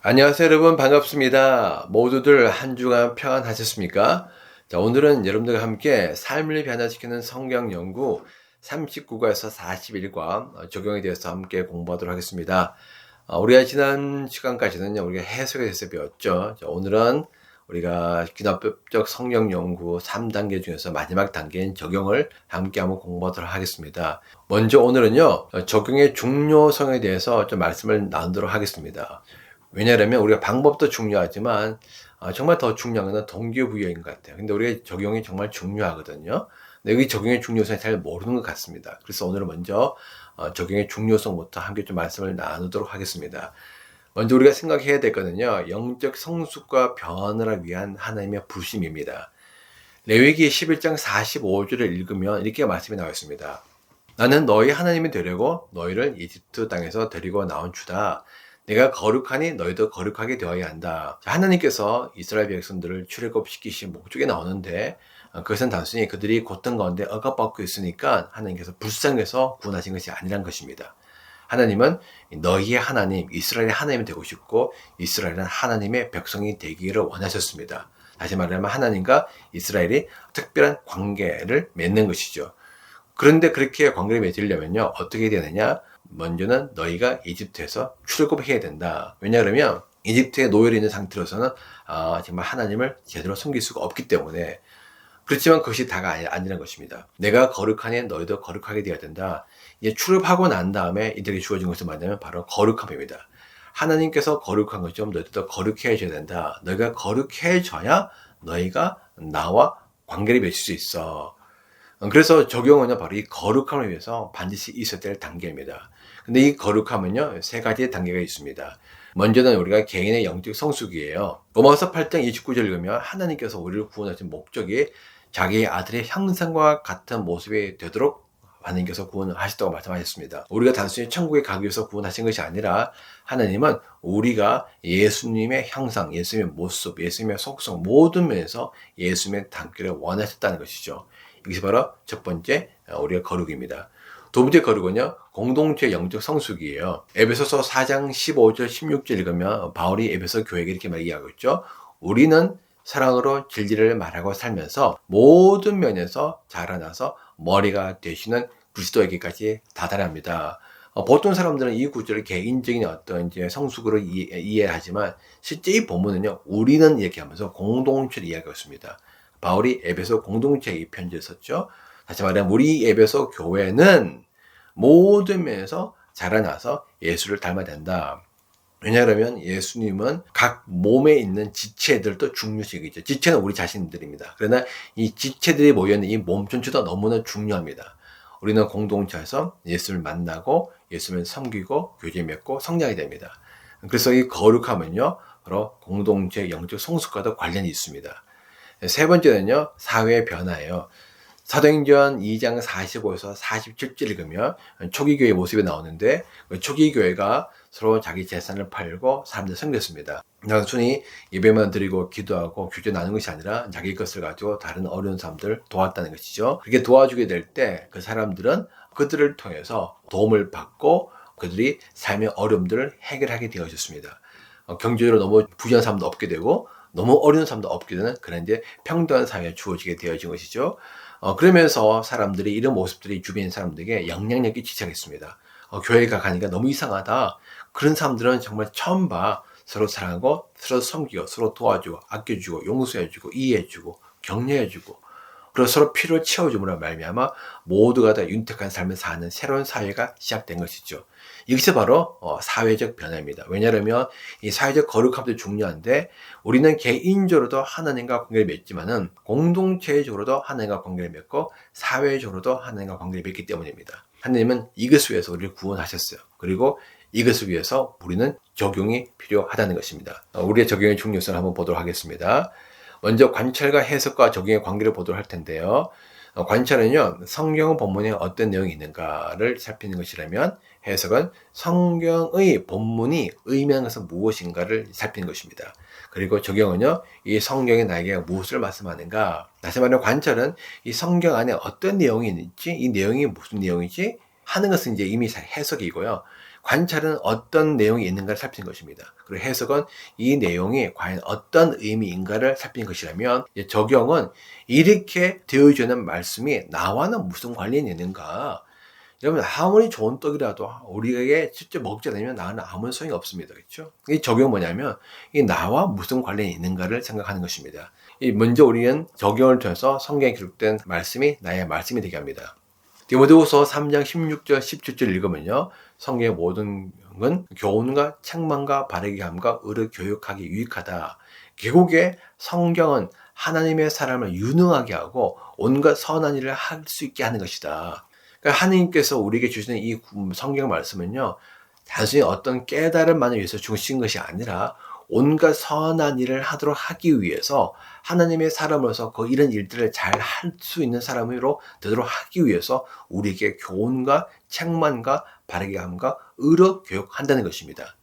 안녕하세요, 여러분. 반갑습니다. 모두들 한 주간 평안하셨습니까? 자, 오늘은 여러분들과 함께 삶을 변화시키는 성경 연구 39과에서 41과 적용에 대해서 함께 공부하도록 하겠습니다. 우리가 지난 시간까지는요, 우리가 해석에 대해서 배웠죠. 자, 오늘은 우리가 기납법적 성경 연구 3단계 중에서 마지막 단계인 적용을 함께 한번 공부하도록 하겠습니다. 먼저 오늘은요, 적용의 중요성에 대해서 좀 말씀을 나누도록 하겠습니다. 왜냐하면 우리가 방법도 중요하지만 정말 더 중요한 건 동기부여인 것 같아요. 근데 우리가 적용이 정말 중요하거든요. 근데 여기 적용의 중요성을 잘 모르는 것 같습니다. 그래서 오늘은 먼저 적용의 중요성부터 함께 좀 말씀을 나누도록 하겠습니다. 먼저 우리가 생각해야 되거든요. 영적 성숙과 변화를 위한 하나님의 부심입니다. 레위기 11장 45절을 읽으면 이렇게 말씀이 나와 있습니다. 나는 너희 하나님이 되려고 너희를 이집트 땅에서 데리고 나온 주다. 내가 거룩하니 너희도 거룩하게 되어야 한다. 하나님께서 이스라엘 백성들을 출애굽시키신 목적이 나오는데 그것은 단순히 그들이 고통 가운데 억압받고 있으니까 하나님께서 불쌍해서 구원하신 것이 아니란 것입니다. 하나님은 너희의 하나님, 이스라엘의 하나님이 되고 싶고 이스라엘은 하나님의 백성이 되기를 원하셨습니다. 다시 말하면 하나님과 이스라엘이 특별한 관계를 맺는 것이죠. 그런데 그렇게 관계를 맺으려면요, 어떻게 되느냐? 먼저는 너희가 이집트에서 출애굽해야 된다. 왜냐하면 이집트에 노예로 있는 상태로서는 정말 하나님을 제대로 섬길 수가 없기 때문에. 그렇지만 그것이 다가 아니라는 것입니다. 내가 거룩하니 너희도 거룩하게 되어야 된다. 이제 출애굽하고 난 다음에 이들에게 주어진 것은 뭐냐면 바로 거룩함입니다. 하나님께서 거룩한 것처럼 너희도 거룩해져야 된다. 너희가 거룩해져야 너희가 나와 관계를 맺을 수 있어. 그래서 적용은 바로 이 거룩함을 위해서 반드시 있어야 될 단계입니다. 근데 이 거룩함은요, 세 가지의 단계가 있습니다. 먼저는 우리가 개인의 영적 성숙이에요. 로마서 8장 29절 읽으면 하나님께서 우리를 구원하신 목적이 자기의 아들의 형상과 같은 모습이 되도록 하나님께서 구원을 하셨다고 말씀하셨습니다. 우리가 단순히 천국에 가기 위해서 구원하신 것이 아니라 하나님은 우리가 예수님의 형상, 예수님의 모습, 예수님의 속성 모든 면에서 예수님의 닮기를 원하셨다는 것이죠. 이것이 바로 첫 번째 우리가 거룩입니다. 두 번째 거룩은요, 공동체 영적 성숙이에요. 에베소서 4장 15절 16절 읽으면 바울이 에베소 교회에게 이렇게 말하고 있죠. 우리는 사랑으로 진리를 말하고 살면서 모든 면에서 자라나서 머리가 되시는 그리스도에게까지 다다릅니다. 보통 사람들은 이 구절을 개인적인 어떤 이제 성숙으로 이해하지만 실제 이 본문은요, 우리는 얘기하면서 공동체를 이야기하고 있습니다. 바울이 에베소 공동체에 이 편지를 썼죠. 다시 말하면 우리 에베소 교회는 모든 면에서 자라나서 예수를 닮아야 된다. 왜냐하면 예수님은 각 몸에 있는 지체들도 중요시기죠. 지체는 우리 자신들입니다. 그러나 이 지체들이 모여있는 이 몸 전체도 너무나 중요합니다. 우리는 공동체에서 예수를 만나고 예수를 섬기고 교제 맺고 성장이 됩니다. 그래서 이 거룩함은요, 바로 공동체 영적 성숙과도 관련이 있습니다. 세 번째는요, 사회의 변화예요. 사도행전 2장 45에서 47절 읽으면 초기 교회 모습이 나오는데 초기 교회가 서로 자기 재산을 팔고 사람들 섬겼습니다. 단순히 예배만 드리고 기도하고 교제 나누는 것이 아니라 자기 것을 가지고 다른 어려운 사람들을 도왔다는 것이죠. 그렇게 도와주게 될 때 그 사람들은 그들을 통해서 도움을 받고 그들이 삶의 어려움들을 해결하게 되어졌습니다. 경제적으로 너무 부유한 사람도 없게 되고 너무 어려운 사람도 없게 되는 그런 이제 평등한 사회가 주어지게 되어진 것이죠. 그러면서 사람들이 이런 모습들이 주변 사람들에게 영향력이 지착했습니다. 교회가 가니까 너무 이상하다. 그런 사람들은 정말 처음 봐. 서로 사랑하고 서로 섬기고 서로 도와주고 아껴주고 용서해주고 이해해주고 격려해주고 그리고 서로 필요를 채워줌으로 말미암아 모두가 다 윤택한 삶을 사는 새로운 사회가 시작된 것이죠. 이것이 바로 사회적 변화입니다. 왜냐하면 이 사회적 거룩함도 중요한데 우리는 개인적으로도 하나님과 관계를 맺지만은 공동체적으로도 하나님과 관계를 맺고 사회적으로도 하나님과 관계를 맺기 때문입니다. 하나님은 이것을 위해서 우리를 구원하셨어요. 그리고 이것을 위해서 우리는 적용이 필요하다는 것입니다. 우리의 적용의 중요성을 한번 보도록 하겠습니다. 먼저 관찰과 해석과 적용의 관계를 보도록 할 텐데요. 관찰은요, 성경 본문에 어떤 내용이 있는가를 살피는 것이라면 해석은 성경의 본문이 의미하는 것은 무엇인가를 살피는 것입니다. 그리고 적용은요, 이 성경이 나에게 무엇을 말씀하는가. 다시 말하면 관찰은 이 성경 안에 어떤 내용이 있는지, 이 내용이 무슨 내용이지 하는 것은 이제 이미 해석이고요. 관찰은 어떤 내용이 있는가를 살피는 것입니다. 그리고 해석은 이 내용이 과연 어떤 의미인가를 살피는 것이라면, 적용은 이렇게 되어주는 말씀이 나와는 무슨 관련이 있는가. 여러분, 아무리 좋은 떡이라도 우리에게 직접 먹지 않으면 나는 아무 소용이 없습니다. 그렇죠? 이 적용은 뭐냐면 이 나와 무슨 관련이 있는가를 생각하는 것입니다. 먼저 우리는 적용을 통해서 성경에 기록된 말씀이 나의 말씀이 되게 합니다. 디모데후서 3장 16절 17절 읽으면요, 성경의 모든 건 교훈과 책망과 바르게 함과 의를 교육하기 유익하다. 결국에 성경은 하나님의 사람을 유능하게 하고 온갖 선한 일을 할 수 있게 하는 것이다. 그러니까 하나님께서 우리에게 주시는 이 성경 말씀은요, 단순히 어떤 깨달음만을 위해서 주신 것이 아니라 온갖 선한 일을 하도록 하기 위해서 하나님의 사람으로서 이런 일들을 잘 할 수 있는 사람으로 되도록 하기 위해서 우리에게 교훈과 책망과 바르게 함과 의로 교육한다는 것입니다.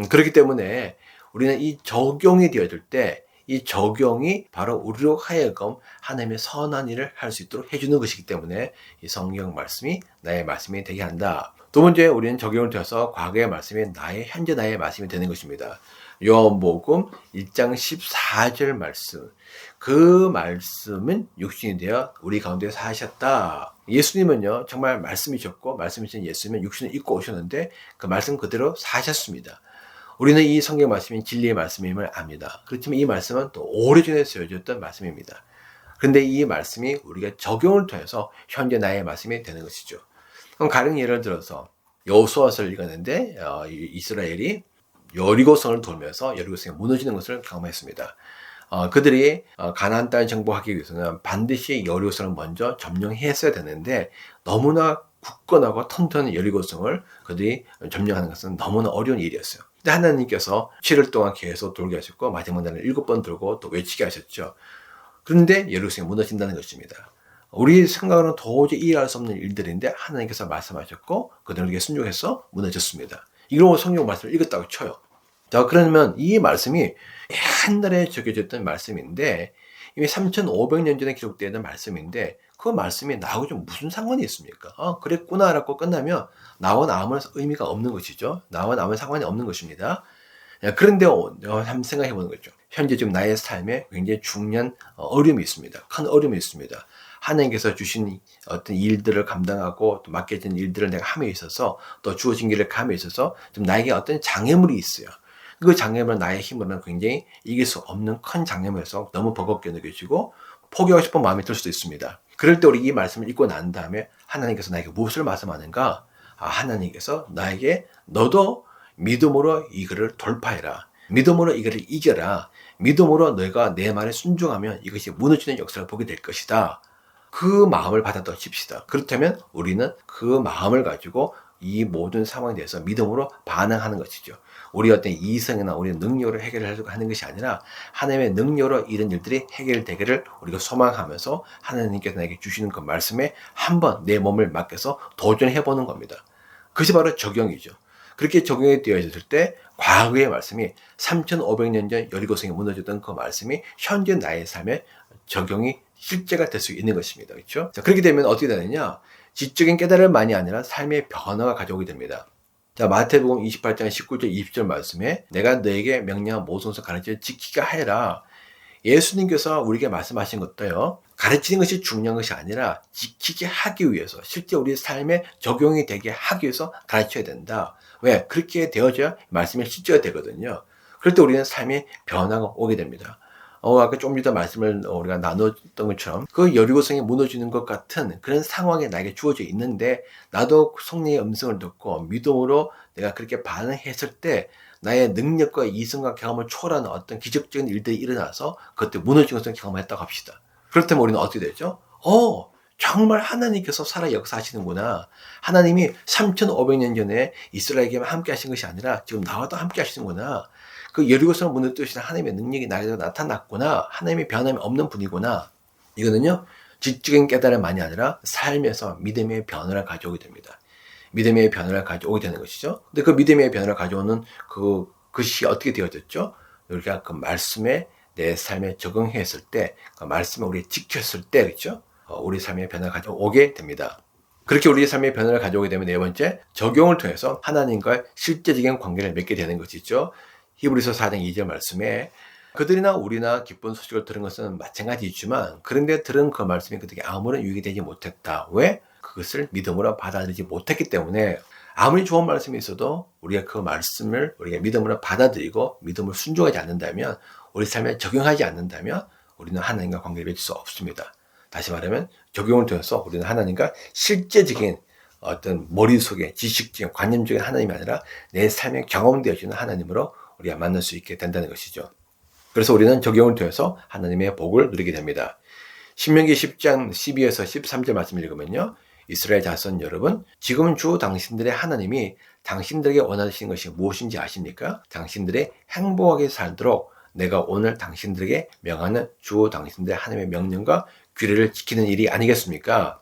그렇기 때문에 우리는 이 적용이 되어질 때 이 적용이 바로 우리로 하여금 하나님의 선한 일을 할 수 있도록 해주는 것이기 때문에 이 성경 말씀이 나의 말씀이 되게 한다. 두 번째, 우리는 적용을 통해서 과거의 말씀이 현재 나의 말씀이 되는 것입니다. 요한복음 1장 14절 말씀. 그 말씀은 육신이 되어 우리 가운데 사셨다. 예수님은요, 정말 말씀이셨고, 말씀이신 예수님은 육신을 입고 오셨는데 그 말씀 그대로 사셨습니다. 우리는 이 성경 말씀이 진리의 말씀임을 압니다. 그렇지만 이 말씀은 또 오래전에 쓰여졌던 말씀입니다. 그런데 이 말씀이 우리가 적용을 통해서 현재 나의 말씀이 되는 것이죠. 그럼 가령 예를 들어서 여호수아서를 읽었는데 이스라엘이 여리고성을 돌면서 여리고성이 무너지는 것을 경험했습니다. 그들이 가나안 땅을 정복하기 위해서는 반드시 여리고성을 먼저 점령했어야 되는데 너무나 굳건하고 튼튼한 여리고성을 그들이 점령하는 것은 너무나 어려운 일이었어요. 근데 하나님께서 7일 동안 계속 돌게 하셨고 마지막 날은 7번 돌고 또 외치게 하셨죠. 그런데 여리고성이 무너진다는 것입니다. 우리 생각으로는 도저히 이해할 수 없는 일들인데 하나님께서 말씀하셨고 그들에게 순종해서 무너졌습니다. 이런 성경 말씀을 읽었다고 쳐요. 자, 그러면 이 말씀이 옛날에 적혀졌던 말씀인데 이미 3,500년 전에 기록되는 말씀인데 그 말씀이 나하고 좀 무슨 상관이 있습니까? 그랬구나라고 끝나면 나와는 아무런 의미가 없는 것이죠. 나와는 아무런 상관이 없는 것입니다. 그런데 한번 생각해 보는 거죠. 현재 지금 나의 삶에 굉장히 중요한 어려움이 있습니다. 큰 어려움이 있습니다. 하나님께서 주신 어떤 일들을 감당하고 또 맡겨진 일들을 내가 함에 있어서 또 주어진 길을 감에 있어서 좀 나에게 어떤 장애물이 있어요. 그 장애물은 나의 힘으로는 굉장히 이길 수 없는 큰 장애물에서 너무 버겁게 느껴지고 포기하고 싶은 마음이 들 수도 있습니다. 그럴 때 우리 이 말씀을 읽고 난 다음에 하나님께서 나에게 무엇을 말씀하는가? 하나님께서 나에게 너도 믿음으로 이거를 돌파해라. 믿음으로 이거를 이겨라. 믿음으로 너가 내 말에 순종하면 이것이 무너지는 역사를 보게 될 것이다. 그 마음을 받았다 칩시다. 그렇다면 우리는 그 마음을 가지고 이 모든 상황에 대해서 믿음으로 반응하는 것이죠. 우리 어떤 이성이나 우리의 능력으로 해결하려고 하는 것이 아니라 하나님의 능력으로 이런 일들이 해결되기를 우리가 소망하면서 하나님께서 나에게 주시는 그 말씀에 한번 내 몸을 맡겨서 도전해보는 겁니다. 그것이 바로 적용이죠. 그렇게 적용이 되어졌을 때 과거의 말씀이 3,500년 전 여리고성이 무너졌던 그 말씀이 현재 나의 삶에 적용이 실제가 될 수 있는 것입니다. 그렇죠? 자, 그렇게 되면 어떻게 되느냐? 지적인 깨달음만이 아니라 삶의 변화가 가져오게 됩니다. 자, 마태복음 28장 19절 20절 말씀에 내가 너에게 명령한 모든 것을 가르쳐 지키게 하라. 예수님께서 우리에게 말씀하신 것도요, 가르치는 것이 중요한 것이 아니라 지키게 하기 위해서, 실제 우리 삶에 적용이 되게 하기 위해서 가르쳐야 된다. 왜? 그렇게 되어져야 말씀이 실제가 되거든요. 그럴 때 우리는 삶의 변화가 오게 됩니다. 아까 좀 이따 말씀을 우리가 나눴던 것처럼 그 여리고성이 무너지는 것 같은 그런 상황이 나에게 주어져 있는데 나도 성령의 음성을 듣고 믿음으로 내가 그렇게 반응했을 때 나의 능력과 이성과 경험을 초월하는 어떤 기적적인 일들이 일어나서 그때 무너지는 것을 경험했다고 합시다. 그렇다면 우리는 어떻게 되죠? 정말 하나님께서 살아 역사하시는구나. 하나님이 3,500년 전에 이스라엘에게만 함께 하신 것이 아니라 지금 나와도 함께 하시는구나. 그 여리고성을 무너뜨리시는 하나님의 능력이 나에게 나타났구나. 하나님의 변함이 없는 분이구나. 이거는요, 지적인 깨달음만이 아니라 삶에서 믿음의 변화를 가져오게 됩니다. 믿음의 변화를 가져오게 되는 것이죠. 근데 그 믿음의 변화를 가져오는 그것이 어떻게 되어졌죠? 우리가 그 말씀에 내 삶에 적응했을 때, 그 말씀을 우리 지켰을 때, 그렇죠? 우리 삶의 변화가 가져오게 됩니다. 그렇게 우리의 삶의 변화를 가져오게 되면 네 번째, 적용을 통해서 하나님과의 실제적인 관계를 맺게 되는 것이죠. 히브리서 4장 2절 말씀에 그들이나 우리나 기쁜 소식을 들은 것은 마찬가지이지만 그런데 들은 그 말씀이 그들에게 아무런 유익이 되지 못했다. 왜? 그것을 믿음으로 받아들이지 못했기 때문에 아무리 좋은 말씀이 있어도 우리가 그 말씀을 우리가 믿음으로 받아들이고 믿음을 순종하지 않는다면 우리 삶에 적용하지 않는다면 우리는 하나님과 관계를 맺을 수 없습니다. 다시 말하면 적용을 통해서 우리는 하나님과 실제적인 어떤 머릿속에 지식적인 관념적인 하나님이 아니라 내 삶에 경험되어지는 하나님으로 우리가 만날 수 있게 된다는 것이죠. 그래서 우리는 적용을 통해서 하나님의 복을 누리게 됩니다. 신명기 10장 12에서 13절 말씀 읽으면요. 이스라엘 자손 여러분, 지금 주 당신들의 하나님이 당신들에게 원하시는 것이 무엇인지 아십니까? 당신들이 행복하게 살도록 내가 오늘 당신들에게 명하는 주 당신들의 하나님의 명령과 규례를 지키는 일이 아니겠습니까?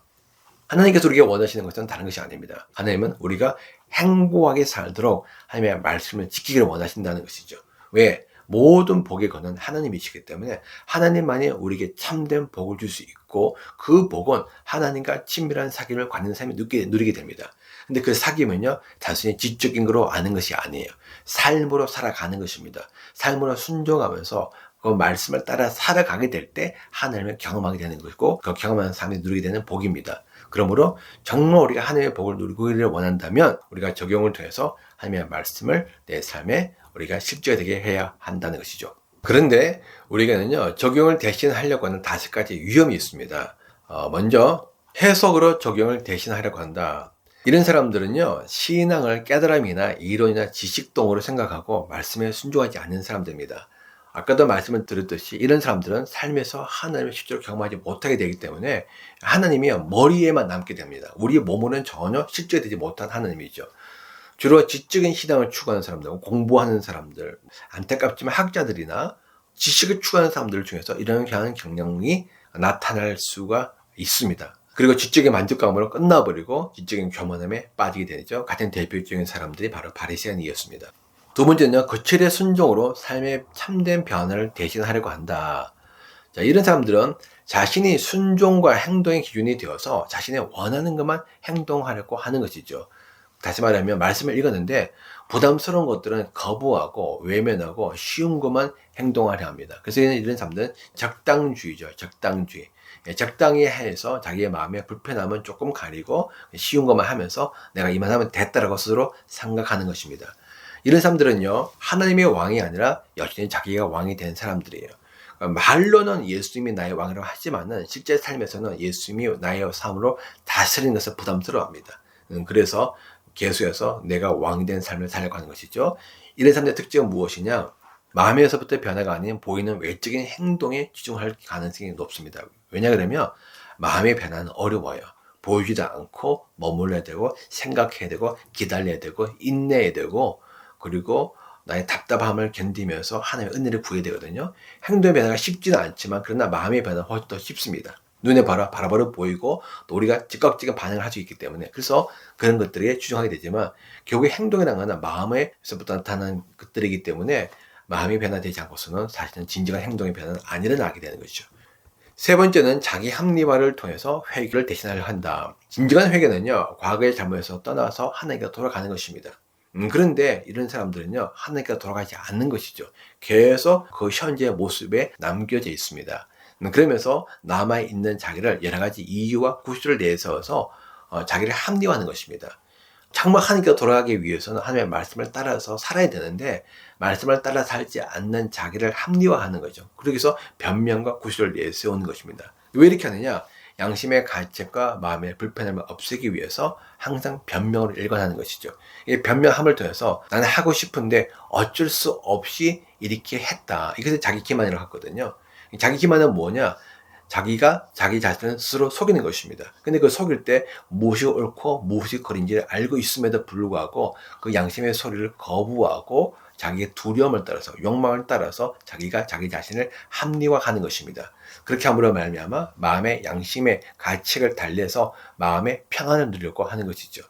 하나님께서 우리에게 원하시는 것은 다른 것이 아닙니다. 하나님은 우리가 행복하게 살도록 하나님의 말씀을 지키기를 원하신다는 것이죠. 왜? 모든 복의 근원 하나님이시기 때문에 하나님만이 우리에게 참된 복을 줄 수 있고 그 복은 하나님과 친밀한 사귐을 갖는 삶이 누리게 됩니다. 근데 그 사귐은요, 단순히 지적인 거로 아는 것이 아니에요. 삶으로 살아가는 것입니다. 삶으로 순종하면서 그 말씀을 따라 살아가게 될 때 하나님을 경험하게 되는 것이고 그 경험하는 삶이 누리게 되는 복입니다. 그러므로 정말 우리가 하나님의 복을 누리기를 원한다면 우리가 적용을 통해서 하나님의 말씀을 내 삶에 우리가 실제되게 해야 한다는 것이죠. 그런데 우리가는요, 적용을 대신하려고 하는 5가지 위험이 있습니다. 먼저 해석으로 적용을 대신하려고 한다. 이런 사람들은요, 신앙을 깨달음이나 이론이나 지식동으로 생각하고 말씀에 순종하지 않는 사람들입니다. 아까도 말씀을 드렸듯이 이런 사람들은 삶에서 하나님을 실제로 경험하지 못하게 되기 때문에 하나님이 머리에만 남게 됩니다. 우리의 몸으로는 전혀 실제되지 못한 하나님이죠. 주로 지적인 신앙을 추구하는 사람들, 공부하는 사람들, 안타깝지만 학자들이나 지식을 추구하는 사람들 중에서 이런 경향이 나타날 수가 있습니다. 그리고 지적인 만족감으로 끝나버리고 지적인 교만함에 빠지게 되죠. 같은 대표적인 사람들이 바로 바리새인이었습니다. 두 번째는요, 거칠의 순종으로 삶의 참된 변화를 대신하려고 한다. 자, 이런 사람들은 자신이 순종과 행동의 기준이 되어서 자신의 원하는 것만 행동하려고 하는 것이죠. 다시 말하면 말씀을 읽었는데 부담스러운 것들은 거부하고 외면하고 쉬운 것만 행동하려 합니다. 그래서 이런 사람들은 적당주의죠. 적당주의. 적당히 해서 자기의 마음에 불편함은 조금 가리고 쉬운 것만 하면서 내가 이만하면 됐다라고 스스로 생각하는 것입니다. 이런 사람들은요, 하나님의 왕이 아니라 여전히 자기가 왕이 된 사람들이에요. 말로는 예수님이 나의 왕이라고 하지만은 실제 삶에서는 예수님이 나의 삶으로 다스리는 것을 부담스러워합니다. 그래서 계속해서 내가 왕이 된 삶을 살려고 하는 것이죠. 이런 사람들의 특징은 무엇이냐? 마음에서부터 변화가 아닌 보이는 외적인 행동에 집중할 가능성이 높습니다. 왜냐 그러면 마음의 변화는 어려워요. 보이지도 않고 머물러야 되고 생각해야 되고 기다려야 되고 인내해야 되고 그리고 나의 답답함을 견디면서 하나님의 은혜를 구해야 되거든요. 행동의 변화가 쉽지는 않지만 그러나 마음의 변화는 훨씬 더 쉽습니다. 눈에 바로 보이고 또 우리가 즉각적인 반응을 할 수 있기 때문에 그래서 그런 것들에 추종하게 되지만 결국에 행동이라는 것은 마음에서부터 나타나는 것들이기 때문에 마음이 변화되지 않고서는 사실은 진정한 행동의 변화는 안 일어나게 되는 것이죠. 세 번째는 자기 합리화를 통해서 회개를 대신하려 한다. 진정한 회개는요, 과거의 잘못에서 떠나서 하나님께 돌아가는 것입니다. 그런데 이런 사람들은요, 하나님께 돌아가지 않는 것이죠. 계속 그 현재의 모습에 남겨져 있습니다. 그러면서 남아있는 자기를 여러 가지 이유와 구실을 내세워서 자기를 합리화하는 것입니다. 정말 하나님께 돌아가기 위해서는 하나님의 말씀을 따라서 살아야 되는데 말씀을 따라 살지 않는 자기를 합리화하는 거죠. 그래서 변명과 구실을 내세우는 것입니다. 왜 이렇게 하느냐? 양심의 가책과 마음의 불편함을 없애기 위해서 항상 변명을 일관하는 것이죠. 이 변명함을 통해서 나는 하고 싶은데 어쩔 수 없이 이렇게 했다. 이것을 자기 기만이라고 하거든요. 자기 기만은 뭐냐? 자기가 자기 자신을 스스로 속이는 것입니다. 근데 그 속일 때 무엇이 옳고 무엇이 거린지를 알고 있음에도 불구하고 그 양심의 소리를 거부하고 자기의 두려움을 따라서 욕망을 따라서 자기가 자기 자신을 합리화하는 것입니다. 그렇게 함으로 말미암아 마음의 양심의 가책을 달래서 마음의 평안을 누리려고 하는 것이죠.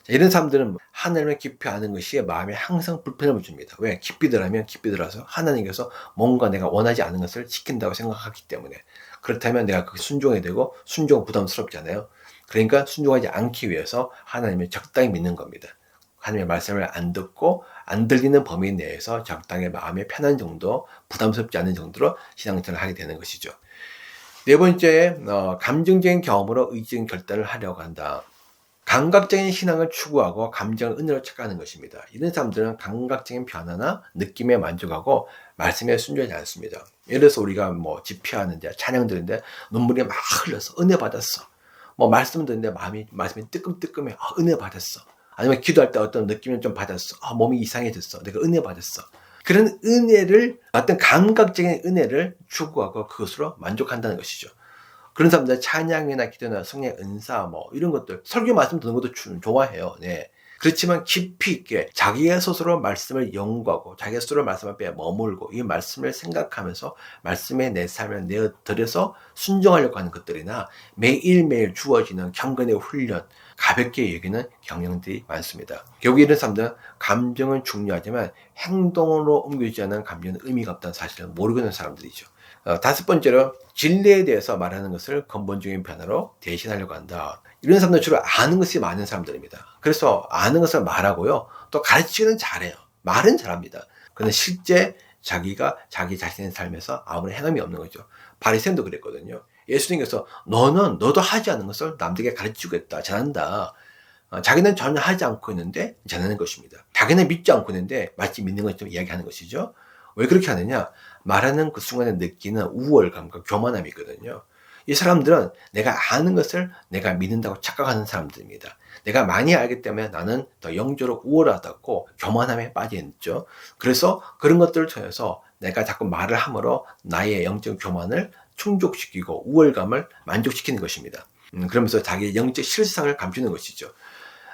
이런 사람들은 하나님을 깊이 아는 것이 마음에 항상 불편함을 줍니다. 왜? 깊이 들어가면 깊이 들어서 하나님께서 뭔가 내가 원하지 않은 것을 시킨다고 생각하기 때문에 그렇다면 내가 그 순종해야 되고 순종은 부담스럽잖아요. 그러니까 순종하지 않기 위해서 하나님을 적당히 믿는 겁니다. 하나님의 말씀을 안 듣고 안 들리는 범위 내에서 적당히 마음이 편한 정도, 부담스럽지 않은 정도로 신앙생활을 하게 되는 것이죠. 네 번째, 감정적인 경험으로 의지적인 결단을 하려고 한다. 감각적인 신앙을 추구하고 감정을 은혜로 착각하는 것입니다. 이런 사람들은 감각적인 변화나 느낌에 만족하고 말씀에 순종하지 않습니다. 예를 들어서 우리가 뭐 집회하는데 찬양 드리는데 눈물이 막 흘러서 은혜 받았어. 뭐 말씀 듣는데 말씀이 뜨끔뜨끔해. 은혜 받았어. 아니면 기도할 때 어떤 느낌을 좀 받았어. 몸이 이상해졌어. 내가 은혜 받았어. 그런 은혜를, 어떤 감각적인 은혜를 추구하고 그것으로 만족한다는 것이죠. 그런 사람들 찬양이나 기도나 성령의 은사 뭐 이런 것들, 설교 말씀 듣는 것도 좋아해요. 네. 그렇지만 깊이 있게 자기가 스스로 말씀을 연구하고 자기가 스스로 말씀 앞에 머물고 이 말씀을 생각하면서 말씀에 내 삶을 내어드려서 순종하려고 하는 것들이나 매일매일 주어지는 경건의 훈련, 가볍게 여기는 경영들이 많습니다. 결국 이런 사람들은 감정은 중요하지만 행동으로 옮겨지지 않는 감정은 의미가 없다는 사실을 모르고 있는 사람들이죠. 다섯 번째로 진리에 대해서 말하는 것을 근본적인 변화로 대신하려고 한다. 이런 사람들은 주로 아는 것이 많은 사람들입니다. 그래서 아는 것을 말하고요. 또 가르치기는 잘해요. 말은 잘합니다. 그런데 실제 자기가 자기 자신의 삶에서 아무런 행함이 없는 거죠. 바리새인도 그랬거든요. 예수님께서 너도 하지 않는 것을 남들에게 가르치고 있다. 잘한다. 자기는 전혀 하지 않고 있는데 전하는 것입니다. 자기는 믿지 않고 있는데 마치 믿는 것처럼 이야기하는 것이죠. 왜 그렇게 하느냐? 말하는 그 순간에 느끼는 우월감과 교만함이 있거든요. 이 사람들은 내가 아는 것을 내가 믿는다고 착각하는 사람들입니다. 내가 많이 알기 때문에 나는 더 영적으로 우월하다고 교만함에 빠져 있죠. 그래서 그런 것들을 통해서 내가 자꾸 말을 함으로 나의 영적 교만을 충족시키고 우월감을 만족시키는 것입니다. 그러면서 자기의 영적 실상을 감추는 것이죠.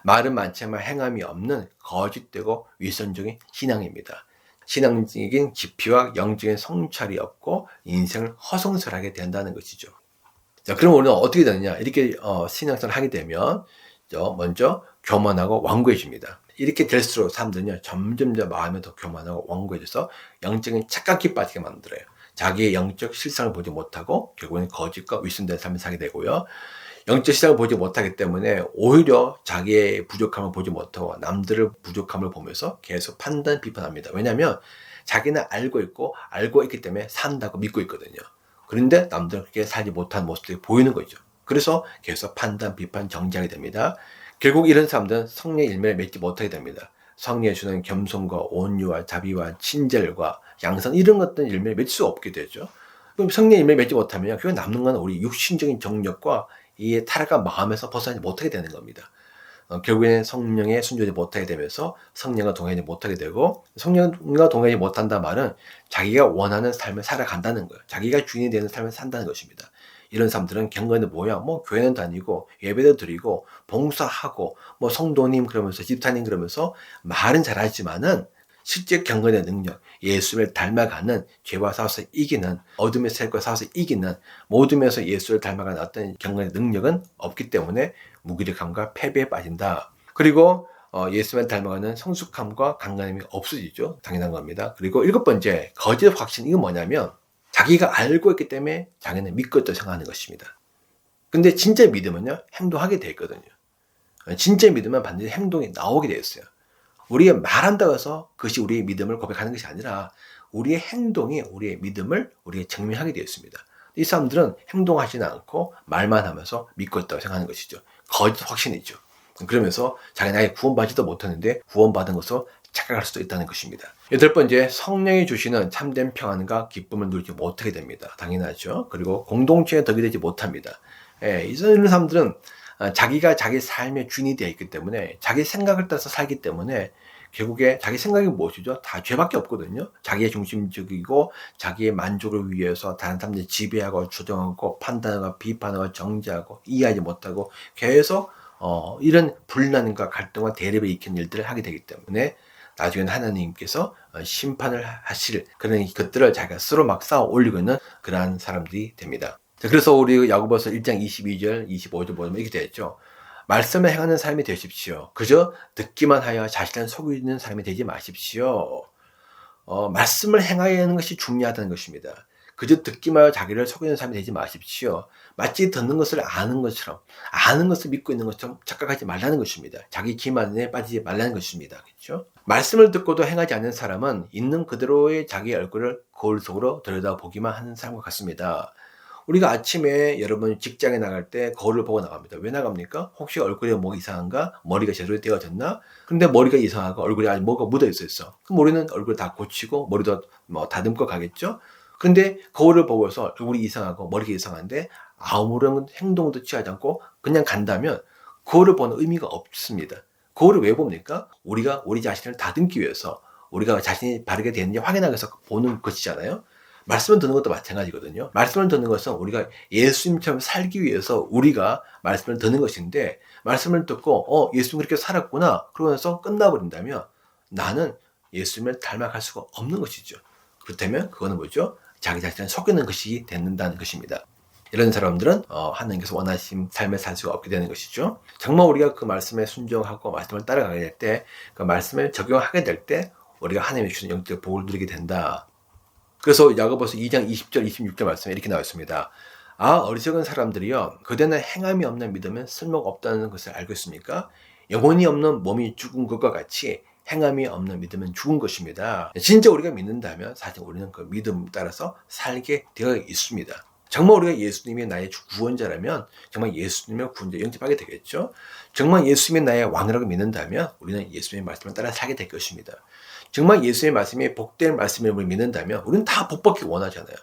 말은 많지만 행함이 없는 거짓되고 위선적인 신앙입니다. 신앙적인 지피와 영적인 성찰이 없고 인생을 허송설하게 된다는 것이죠. 자, 그럼 우리는 어떻게 되느냐? 이렇게 신앙생활을 하게 되면 먼저 교만하고 완고해집니다. 이렇게 될수록 사람들은요, 점점 더 마음이 더 교만하고 완고해져서 영적인 착각에 빠지게 만들어요. 자기의 영적 실상을 보지 못하고 결국은 거짓과 위선된 삶을 살게 되고요. 영적 실상을 보지 못하기 때문에 오히려 자기의 부족함을 보지 못하고 남들의 부족함을 보면서 계속 판단, 비판합니다. 왜냐하면 자기는 알고 있기 때문에 산다고 믿고 있거든요. 그런데 남들은 그렇게 살지 못한 모습들이 보이는 거죠. 그래서 계속 판단, 비판, 정지하게 됩니다. 결국 이런 사람들은 성령의 열매를 맺지 못하게 됩니다. 성령이 주는 겸손과 온유와 자비와 친절과 양선 이런 것들은 열매를 맺을 수 없게 되죠. 그럼 성령의 열매를 맺지 못하면 그게 남는 건 우리 육신적인 정력과 이 타락한 마음에서 벗어나지 못하게 되는 겁니다. 결국에는 성령에 순종하지 못하게 되면서 성령과 동행하지 못하게 되고, 성령과 동행하지 못한다 말은 자기가 원하는 삶을 살아간다는 거예요. 자기가 주인이 되는 삶을 산다는 것입니다. 이런 사람들은 경건은 뭐야? 교회는 다니고 예배도 드리고 봉사하고 성도님 그러면서 집사님 그러면서 말은 잘하지만은 실제 경건의 능력, 예수를 닮아가는 죄와 싸워서 이기는, 어둠의 세력과 싸워서 이기는, 모든 면에서 예수를 닮아가는 어떤 경건의 능력은 없기 때문에 무기력함과 패배에 빠진다. 그리고 예수를 닮아가는 성숙함과 강건함이 없어지죠. 당연한 겁니다. 그리고 일곱 번째, 거짓 확신. 이건 뭐냐면 자기가 알고 있기 때문에 자기는 믿고 있다고 생각하는 것입니다. 근데 진짜 믿음은요, 행동하게 돼 있거든요. 진짜 믿음은 반드시 행동이 나오게 되어 있어요. 우리가 말한다고 해서 그것이 우리의 믿음을 고백하는 것이 아니라 우리의 행동이 우리의 믿음을 우리가 증명하게 되어 있습니다. 이 사람들은 행동하지는 않고 말만 하면서 믿고 있다고 생각하는 것이죠. 거짓 확신이죠. 그러면서 자기는 아예 구원받지도 못하는데 구원받은 것으로 착각할 수도 있다는 것입니다. 여덟 번째, 성령이 주시는 참된 평안과 기쁨을 누리지 못하게 됩니다. 당연하죠. 그리고 공동체에 덕이 되지 못합니다. 이런 사람들은 자기가 자기 삶의 주인이 되어 있기 때문에 자기 생각을 따라서 살기 때문에 결국에 자기 생각이 무엇이죠? 다 죄밖에 없거든요. 자기의 중심적이고 자기의 만족을 위해서 다른 사람들 지배하고 주장하고 판단하고 비판하고 정죄하고 이해하지 못하고 계속 이런 분란과 갈등과 대립을 일으키는 일들을 하게 되기 때문에 나중에는 하나님께서 심판을 하실 그런 것들을 자기가 스스로 막 쌓아 올리고 있는 그러한 사람들이 됩니다. 그래서 우리 야고보서 1장 22절, 25절 보면 이렇게 되어 있죠. 말씀을 행하는 삶이 되십시오. 그저 듣기만 하여 자신을 속이는 삶이 되지 마십시오. 말씀을 행하야 하는 것이 중요하다는 것입니다. 그저 듣기만 하고 자기를 속이는 사람이 되지 마십시오. 마치 듣는 것을 아는 것처럼, 아는 것을 믿고 있는 것처럼 착각하지 말라는 것입니다. 자기 기만에 빠지지 말라는 것입니다. 그렇죠? 말씀을 듣고도 행하지 않는 사람은 있는 그대로의 자기 얼굴을 거울 속으로 들여다보기만 하는 사람과 같습니다. 우리가 아침에 여러분 직장에 나갈 때 거울을 보고 나갑니다. 왜 나갑니까? 혹시 얼굴에 뭐가 이상한가? 머리가 제대로 떼어졌나? 근데 머리가 이상하고 얼굴에 아직 뭐가 묻어 있었어. 그럼 우리는 얼굴 다 고치고 머리도 다듬고 가겠죠? 근데 거울을 보고서 얼굴이 이상하고 머리가 이상한데 아무런 행동도 취하지 않고 그냥 간다면 거울을 보는 의미가 없습니다. 거울을 왜 봅니까? 우리가 우리 자신을 다듬기 위해서, 우리가 자신이 바르게 되는지 확인하기 위해서 보는 것이잖아요. 말씀을 듣는 것도 마찬가지거든요. 말씀을 듣는 것은 우리가 예수님처럼 살기 위해서 우리가 말씀을 듣는 것인데, 말씀을 듣고 예수님 그렇게 살았구나 그러면서 끝나버린다면 나는 예수님을 닮아갈 수가 없는 것이죠. 그렇다면 그거는 뭐죠? 자기 자신을 속이는 것이 된다는 것입니다. 이런 사람들은 하나님께서 원하신 삶을 살 수가 없게 되는 것이죠. 정말 우리가 그 말씀에 순종하고 말씀을 따라가게 될 때, 그 말씀을 적용하게 될 때 우리가 하나님의 주신 영적 복을 누리게 된다. 그래서 야고보서 2장 20절 26절 말씀에 이렇게 나와 있습니다. 어리석은 사람들이여, 그대는 행함이 없는 믿음은 쓸모가 없다는 것을 알고 있습니까? 영혼이 없는 몸이 죽은 것과 같이 행함이 없는 믿음은 죽은 것입니다. 진짜 우리가 믿는다면 사실 우리는 그 믿음 따라서 살게 되어 있습니다. 정말 우리가 예수님이 나의 구원자라면 정말 예수님의 구원자 영접하게 되겠죠. 정말 예수님이 나의 왕이라고 믿는다면 우리는 예수님의 말씀을 따라 살게 될 것입니다. 정말 예수의 말씀이 복된 말씀을 우리 믿는다면 우리는 다 복받기 원하잖아요.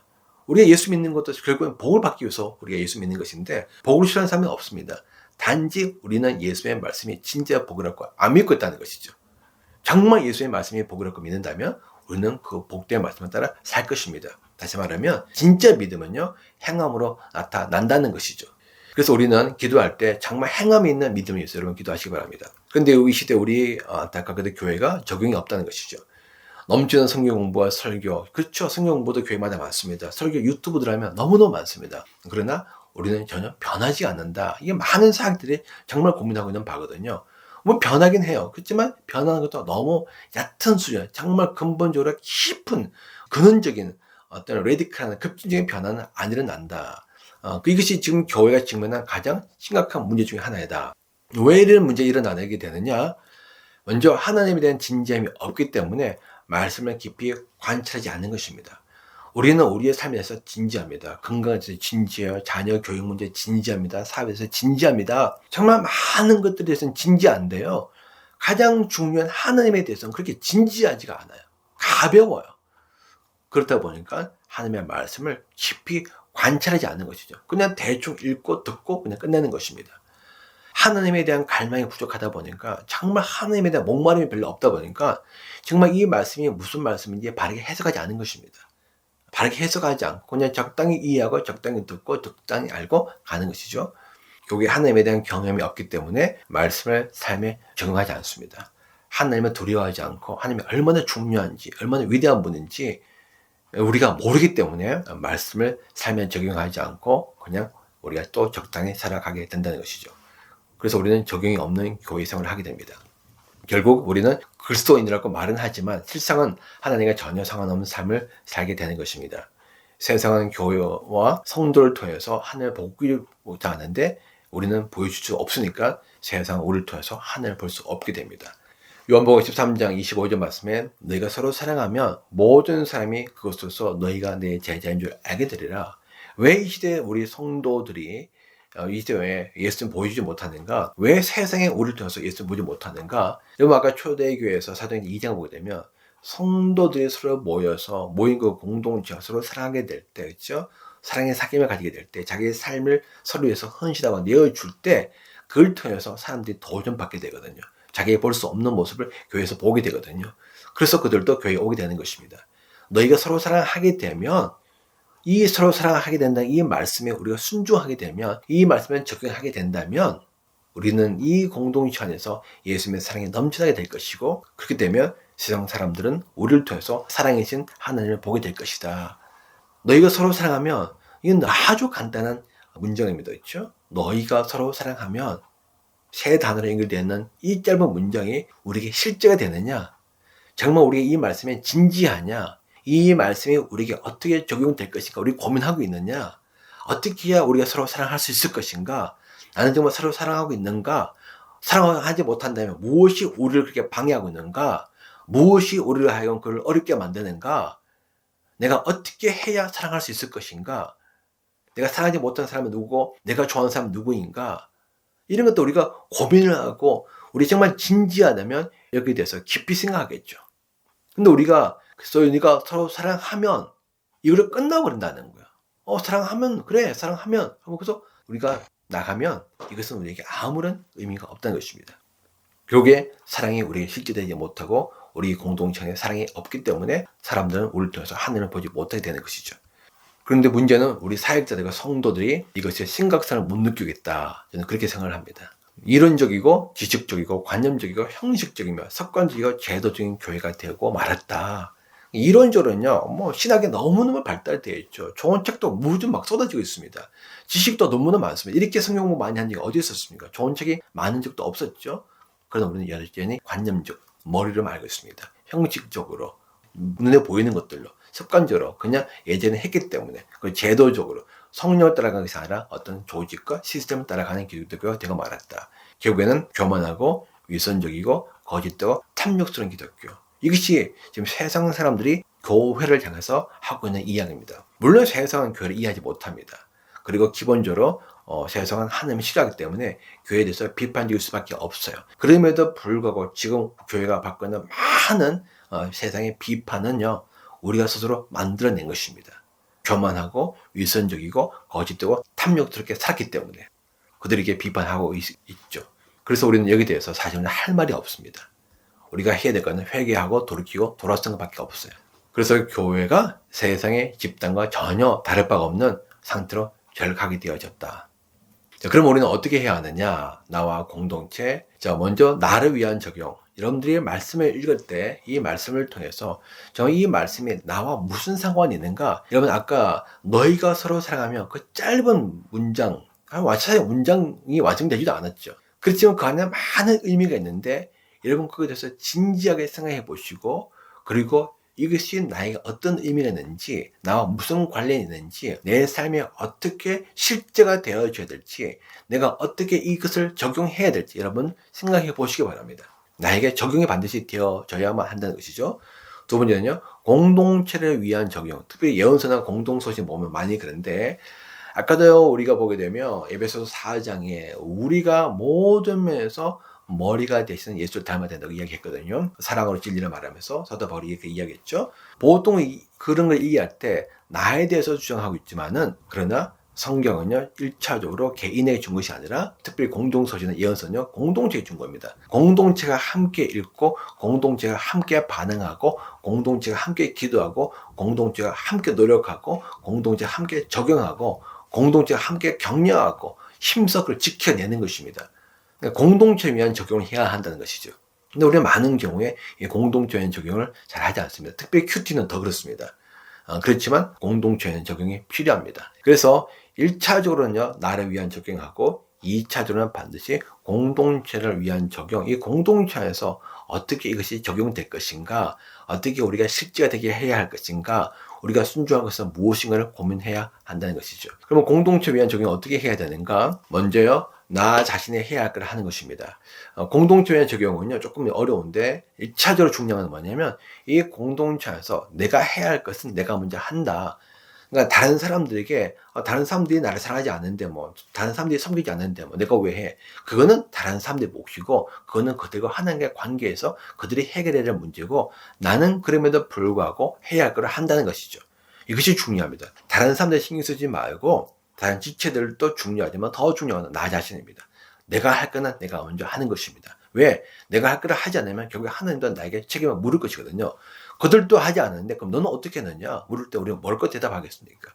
우리가 예수 믿는 것도 결국은 복을 받기 위해서 우리가 예수 믿는 것인데, 복을 싫어하는 사람은 없습니다. 단지 우리는 예수의 말씀이 진짜 복이라고 안 믿고 있다는 것이죠. 정말 예수의 말씀이 복이라고 믿는다면 우리는 그 복된 말씀을 따라 살 것입니다. 다시 말하면 진짜 믿음은요, 행함으로 나타난다는 것이죠. 그래서 우리는 기도할 때 정말 행함이 있는 믿음이 있어요. 여러분 기도하시기 바랍니다. 그런데 이 시대 우리 안타깝게도 교회가 적용이 없다는 것이죠. 넘치는 성경 공부와 설교, 그렇죠. 성경 공부도 교회마다 많습니다. 설교 유튜브들 하면 너무너무 많습니다. 그러나 우리는 전혀 변하지 않는다. 이게 많은 사람들이 정말 고민하고 있는 바거든요. 뭐 변하긴 해요. 그렇지만 변하는 것도 너무 얕은 수준, 정말 근본적으로 깊은 근원적인 어떤 레디컬한 급진적인 변화는 안 일어난다. 이것이 지금 교회가 직면한 가장 심각한 문제 중에 하나이다. 왜 이런 문제가 일어나게 되느냐? 먼저 하나님에 대한 진지함이 없기 때문에 말씀을 깊이 관찰하지 않는 것입니다. 우리는 우리의 삶에서 진지합니다. 건강에서 진지해요. 자녀 교육 문제 진지합니다. 사회에서 진지합니다. 정말 많은 것들에 대해서는 진지한데요. 가장 중요한 하나님에 대해서는 그렇게 진지하지가 않아요. 가벼워요. 그렇다 보니까 하나님의 말씀을 깊이 관찰하지 않는 것이죠. 그냥 대충 읽고 듣고 그냥 끝내는 것입니다. 하나님에 대한 갈망이 부족하다 보니까, 정말 하나님에 대한 목마름이 별로 없다 보니까 정말 이 말씀이 무슨 말씀인지 바르게 해석하지 않은 것입니다. 바르게 해석하지 않고 그냥 적당히 이해하고 적당히 듣고 적당히 알고 가는 것이죠. 여기 하나님에 대한 경험이 없기 때문에 말씀을 삶에 적용하지 않습니다. 하나님을 두려워하지 않고 하나님이 얼마나 중요한지, 얼마나 위대한 분인지 우리가 모르기 때문에 말씀을 삶에 적용하지 않고 그냥 우리가 또 적당히 살아가게 된다는 것이죠. 그래서 우리는 적용이 없는 교회 생활을 하게 됩니다. 결국 우리는 그리스도인이라고 말은 하지만 실상은 하나님과 전혀 상관없는 삶을 살게 되는 것입니다. 세상은 교회와 성도를 통해서 하늘을 보고자 하는데 우리는 보여줄 수 없으니까 세상은 우리를 통해서 하늘을 볼 수 없게 됩니다. 요한복음 13장 25절 말씀에 너희가 서로 사랑하면 모든 사람이 그것으로서 너희가 내 제자인 줄 알게 되리라. 왜 이 시대에 우리 성도들이 이 시대에 예수님 보여주지 못하는가? 왜 세상에 우리를 통해서 예수님 보여주지 못하는가? 여러분 아까 초대교회에서 사도행전 2장을 보게 되면 성도들이 서로 모여서 모인 그 공동체가 서로 사랑하게 될 때, 그렇죠? 사랑의 사귐을 가지게 될 때, 자기의 삶을 서로 위해서 헌신하고 내어줄 때 그걸 통해서 사람들이 도전받게 되거든요. 자기가 볼 수 없는 모습을 교회에서 보게 되거든요. 그래서 그들도 교회에 오게 되는 것입니다. 너희가 서로 사랑하게 되면, 이 서로 사랑하게 된다는 이 말씀에 우리가 순종하게 되면, 이 말씀에 적용하게 된다면 우리는 이 공동체 안에서 예수님의 사랑이 넘쳐나게 될 것이고, 그렇게 되면 세상 사람들은 우리를 통해서 사랑이신 하나님을 보게 될 것이다. 너희가 서로 사랑하면, 이건 아주 간단한 문장입니다. 그렇죠? 너희가 서로 사랑하면 세 단어로 연결되어 있는 이 짧은 문장이 우리에게 실제가 되느냐? 정말 우리가 이 말씀에 진지하냐? 이 말씀이 우리에게 어떻게 적용될 것인가 우리 고민하고 있느냐, 어떻게 해야 우리가 서로 사랑할 수 있을 것인가, 나는 정말 서로 사랑하고 있는가, 사랑하지 못한다면 무엇이 우리를 그렇게 방해하고 있는가, 무엇이 우리를 하여금 그를 어렵게 만드는가, 내가 어떻게 해야 사랑할 수 있을 것인가, 내가 사랑하지 못하는 사람은 누구고 내가 좋아하는 사람은 누구인가, 이런 것도 우리가 고민을 하고 우리 정말 진지하다면 여기에 대해서 깊이 생각하겠죠. 근데 우리가 서로 사랑하면 이거를 끝나버린다는 거야. 사랑하면 그래 사랑하면 하고 그래서 우리가 나가면 이것은 우리에게 아무런 의미가 없다는 것입니다. 결국에 사랑이 우리에게 실제되지 못하고 우리 공동체에 사랑이 없기 때문에 사람들은 우리를 통해서 하늘을 보지 못하게 되는 것이죠. 그런데 문제는 우리 사역자들과 성도들이 이것의 심각성을 못 느끼겠다. 저는 그렇게 생각을 합니다. 이론적이고 지식적이고 관념적이고 형식적이며 습관적이고 제도적인 교회가 되고 말았다. 이론적으로는요, 신학이 너무너무 발달되어 있죠. 좋은 책도 무지 막 쏟아지고 있습니다. 지식도 너무나 많습니다. 이렇게 성경 공부 많이 한 적이 어디 있었습니까? 좋은 책이 많은 적도 없었죠. 그러나 우리는 여전히 관념적, 머리로 알고 있습니다. 형식적으로, 눈에 보이는 것들로, 습관적으로, 그냥 예전에 했기 때문에, 그 제도적으로, 성령을 따라가는 것이 아니라 어떤 조직과 시스템을 따라가는 기독교가 되고 말았다. 결국에는 교만하고 위선적이고 거짓되고 탐욕스러운 기독교. 이것이 지금 세상 사람들이 교회를 향해서 하고 있는 이야기입니다. 물론 세상은 교회를 이해하지 못합니다. 그리고 기본적으로 세상은 하나님이 싫어하기 때문에 교회에 대해서 비판적일 수밖에 없어요. 그럼에도 불구하고 지금 교회가 받고 있는 많은 세상의 비판은요, 우리가 스스로 만들어낸 것입니다. 교만하고 위선적이고 거짓되고 탐욕스럽게 살았기 때문에 그들에게 비판하고 있죠. 그래서 우리는 여기에 대해서 사실은 할 말이 없습니다. 우리가 해야 될 것은 회개하고 돌이키고 돌아서는 것밖에 없어요. 그래서 교회가 세상의 집단과 전혀 다를 바가 없는 상태로 결각이 되어졌다. 자, 그럼 우리는 어떻게 해야 하느냐? 나와 공동체. 자, 먼저 나를 위한 적용. 여러분들이 말씀을 읽을 때 이 말씀을 통해서 이 말씀이 나와 무슨 상관이 있는가? 여러분 아까 너희가 서로 사랑하면 그 짧은 문장, 와차의 문장이 완성되지도 않았죠. 그렇지만 그 안에 많은 의미가 있는데 여러분 그거에 대해서 진지하게 생각해 보시고 그리고 이것이 나에게 어떤 의미가 있는지, 나와 무슨 관련이 있는지, 내 삶에 어떻게 실제가 되어줘야 될지, 내가 어떻게 이것을 적용해야 될지 여러분 생각해 보시기 바랍니다. 나에게 적용이 반드시 되어져야만 한다는 것이죠. 두 번째는요, 공동체를 위한 적용. 특별히 예언서나 공동서신 보면 많이 그런데 아까도 우리가 보게 되면 에베소서 4장에 우리가 모든 면에서 머리가 되시는 예수를 닮아야 된다고 이야기했거든요. 사랑으로 진리를 말하면서 사도 바울이 이렇게 이야기했죠. 보통 그런 걸 이해할 때 나에 대해서 주장하고 있지만은 그러나 성경은요 1차적으로 개인에게 준 것이 아니라 특별히 공동서신은 예언서는요 공동체에 준 겁니다. 공동체가 함께 읽고 공동체가 함께 반응하고 공동체가 함께 기도하고 공동체가 함께 노력하고 공동체가 함께 적용하고 공동체가 함께 격려하고 힘써 그걸 지켜내는 것입니다. 그러니까 공동체에 위한 적용을 해야 한다는 것이죠. 근데 우리는 많은 경우에 이 공동체에 위한 적용을 잘 하지 않습니다. 특별히 큐티는 더 그렇습니다. 그렇지만 공동체에 위한 적용이 필요합니다. 그래서 1차적으로는요, 나를 위한 적용하고 2차적으로는 반드시 공동체를 위한 적용, 이 공동체 안에서 어떻게 이것이 적용될 것인가, 어떻게 우리가 실제가 되게 해야 할 것인가, 우리가 순종한 것은 무엇인가를 고민해야 한다는 것이죠. 그러면 공동체 위한 적용을 어떻게 해야 되는가? 먼저요, 나 자신이 해야 할 걸 하는 것입니다. 공동체 위한 적용은요, 조금 어려운데 1차적으로 중요한 건 뭐냐면 이 공동체에서 내가 해야 할 것은 내가 먼저 한다. 그러니까 다른 사람들에게 다른 사람들이 나를 사랑하지 않는데 다른 사람들이 섬기지 않는데 내가 왜 해? 그거는 다른 사람들의 몫이고 그거는 그들과 하나님과의 관계에서 그들이 해결해야 할 문제고 나는 그럼에도 불구하고 해야 할 걸 한다는 것이죠. 이것이 중요합니다. 다른 사람들 신경 쓰지 말고 다른 지체들도 중요하지만 더 중요한 건 나 자신입니다. 내가 할 거는 내가 먼저 하는 것입니다. 왜? 내가 할 거를 하지 않으면 결국에 하나님도 나에게 책임을 물을 것이거든요. 그들도 하지 않았는데 그럼 너는 어떻게 했느냐? 물을 때 우리가 뭘 대답하겠습니까?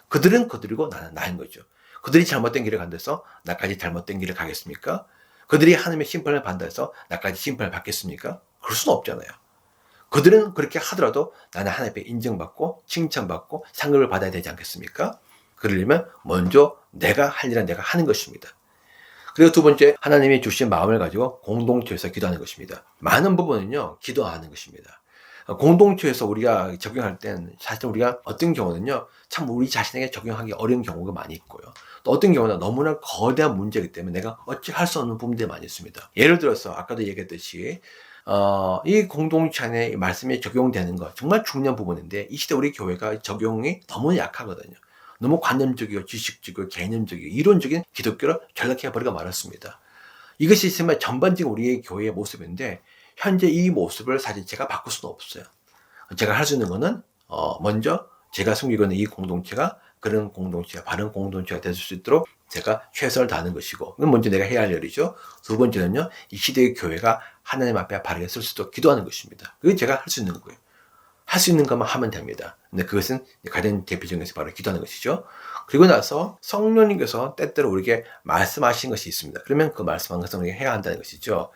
그들은 그들이고 나는 나인 거죠. 그들이 잘못된 길을 간다해서 나까지 잘못된 길을 가겠습니까? 그들이 하나님의 심판을 받아서 나까지 심판을 받겠습니까? 그럴 수는 없잖아요. 그들은 그렇게 하더라도 나는 하나님 앞에 인정받고 칭찬받고 상급을 받아야 되지 않겠습니까? 그러려면 먼저 내가 할 일은 내가 하는 것입니다. 그리고 두 번째, 하나님이 주신 마음을 가지고 공동체에서 기도하는 것입니다. 많은 부분은요, 기도하는 것입니다. 공동체에서 우리가 적용할 땐 사실 우리가 어떤 경우는요, 참 우리 자신에게 적용하기 어려운 경우가 많이 있고요. 또 어떤 경우는 너무나 거대한 문제이기 때문에 내가 어찌 할 수 없는 부분들이 많이 있습니다. 예를 들어서 아까도 얘기했듯이 이 공동체 안에 말씀이 적용되는 것 정말 중요한 부분인데 이 시대 우리 교회가 적용이 너무 약하거든요. 너무 관념적이고 지식적이고 개념적이고 이론적인 기독교로 전락해버리고 말았습니다. 이것이 정말 전반적인 우리의 교회의 모습인데 현재 이 모습을 사실 제가 바꿀 수는 없어요. 제가 할 수 있는 거는 먼저 제가 섬기고 있는 이 공동체가 그런 공동체가 바른 공동체가 될 수 있도록 제가 최선을 다하는 것이고, 그건 먼저 내가 해야 할 일이죠. 두 번째는요, 이 시대의 교회가 하나님 앞에 바르게 설 수 있도록 기도하는 것입니다. 그게 제가 할 수 있는 거예요. 할 수 있는 것만 하면 됩니다. 근데 그것은 가장 대표적인 것이 바로 기도하는 것이죠. 그리고 나서 성령님께서 때때로 우리에게 말씀하신 것이 있습니다. 그러면 그 말씀한 것을 우리가 해야 한다는 것이죠.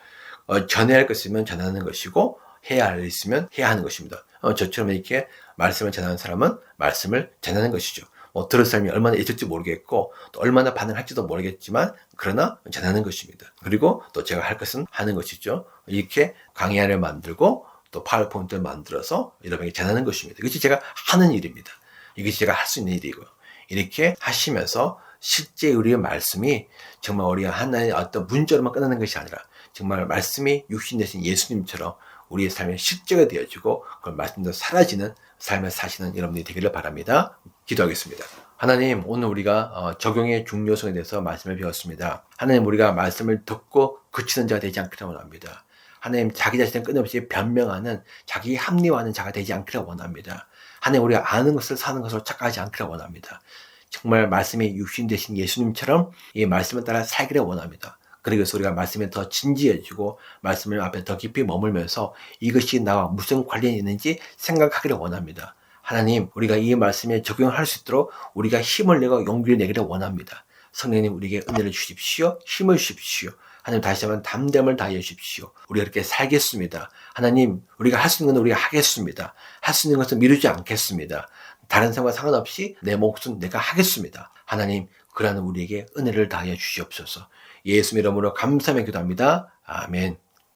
전해야 할 것이면 전하는 것이고 해야 할 일 있으면 해야 하는 것입니다. 저처럼 이렇게 말씀을 전하는 사람은 말씀을 전하는 것이죠. 들을 사람이 얼마나 있을지 모르겠고 또 얼마나 반응할지도 모르겠지만 그러나 전하는 것입니다. 그리고 또 제가 할 것은 하는 것이죠. 이렇게 강의안을 만들고 또 파워포인트를 만들어서 여러분에게 전하는 것입니다. 이것이 제가 하는 일입니다. 이것이 제가 할 수 있는 일이고요. 이렇게 하시면서 실제 우리의 말씀이 정말 우리가 하나의 어떤 문자로만 끝나는 것이 아니라 정말 말씀이 육신 되신 예수님처럼 우리의 삶의 실제가 되어지고 그 말씀도 사라지는 삶을 사시는 여러분들이 되기를 바랍니다. 기도하겠습니다. 하나님, 오늘 우리가 적용의 중요성에 대해서 말씀을 배웠습니다. 하나님, 우리가 말씀을 듣고 그치는 자가 되지 않기를 원합니다. 하나님, 자기 자신을 끊임없이 변명하는 자기 합리화하는 자가 되지 않기를 원합니다. 하나님, 우리가 아는 것을 사는 것으로 착각하지 않기를 원합니다. 정말 말씀이 육신 되신 예수님처럼 이 말씀을 따라 살기를 원합니다. 그래서 우리가 말씀에 더 진지해지고 말씀을 앞에 더 깊이 머물면서 이것이 나와 무슨 관련이 있는지 생각하기를 원합니다. 하나님, 우리가 이 말씀에 적용할 수 있도록 우리가 힘을 내고 용기를 내기를 원합니다. 성령님, 우리에게 은혜를 주십시오. 힘을 주십시오. 하나님, 다시 한번 담대함을 다해 주십시오. 우리가 이렇게 살겠습니다. 하나님, 우리가 할 수 있는 건 우리가 하겠습니다. 할 수 있는 것은 미루지 않겠습니다. 다른 사람과 상관없이 내 몫은 내가 하겠습니다. 하나님, 그러한 우리에게 은혜를 다해 주시옵소서. 예수님 이름으로 감사하며 기도합니다. 아멘.